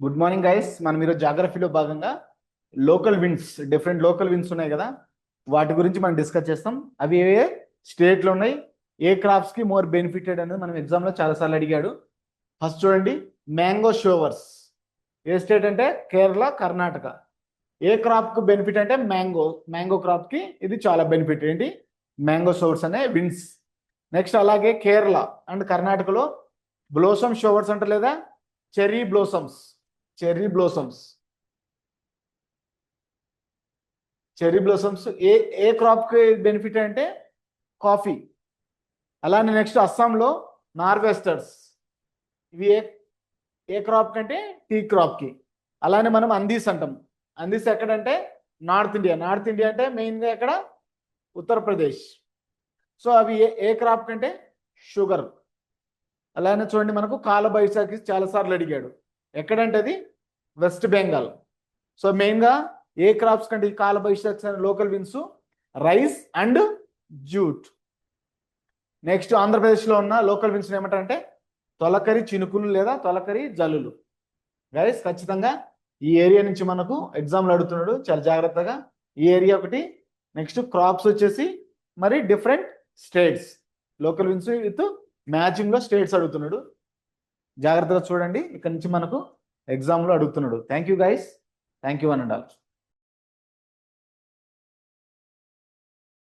Good morning guys. మనం ఈరోజు జాగ్రఫీలో భాగంగా డిఫరెంట్ లోకల్ విన్స్ ఉన్నాయి కదా, వాటి గురించి మనం డిస్కస్ చేస్తాం. అవి ఏ స్టేట్లో ఉన్నాయి, ఏ క్రాప్స్కి మోర్ బెనిఫిటెడ్ అనేది మనం ఎగ్జామ్లో చాలాసార్లు అడిగాడు. ఫస్ట్ చూడండి, మ్యాంగో షోవర్స్. ఏ స్టేట్ అంటే కేరళ, కర్ణాటక. ఏ క్రాప్కి బెనిఫిట్ అంటే మ్యాంగో క్రాప్కి ఇది చాలా బెనిఫిట్. ఏంటి? మ్యాంగో షోవర్స్ అనే విన్స్. నెక్స్ట్ అలాగే కేరళ అండ్ కర్ణాటకలో బ్లోసమ్ షోవర్స్ అంటారు లేదా, చెర్రీ బ్లోసమ్స్. చెర్రీ బ్లోసమ్స్ ఏ క్రాప్కి బెనిఫిట్ అంటే కాఫీ. అలానే నెక్స్ట్ అస్సాంలో నార్వెస్టర్స్. ఇవి ఏ క్రాప్ కంటే టీ క్రాప్కి. అలానే మనం అందీస్ అంటాం. అందీస్ ఎక్కడంటే నార్త్ ఇండియా అంటే మెయిన్గా ఎక్కడ, ఉత్తరప్రదేశ్. సో అవి ఏ క్రాప్ కంటే షుగర్. అలానే చూడండి, మనకు కాలబైసాఖి చాలాసార్లు అడిగాడు. ఎక్కడంటే అది వెస్ట్ బెంగాల్. సో మెయిన్గా ఏ క్రాప్స్ కంటే ఈ కాలబైసాఖి అనే local winds rice and jute. Next ఆంధ్రప్రదేశ్లో ఉన్న లోకల్ విన్స్ ఏమంటారంటే తొలకరి చినుకులు లేదా తొలకరి జల్లులు. గైస్ ఖచ్చితంగా ఈ ఏరియా నుంచి మనకు ఎగ్జామ్లో అడుగుతున్నాడు, చాలా జాగ్రత్తగా. ఈ ఏరియా ఒకటి. నెక్స్ట్ క్రాప్స్ వచ్చేసి మరి different states. Local wins with మ్యాచింగ్లో స్టేట్స్ అడుగుతున్నాడు. జాగ్రత్తగా చూడండి, ఇక్కడ నుంచి మనకు ఎగ్జామ్లో అడుగుతున్నాడు. Thank you guys. Thank you one and all.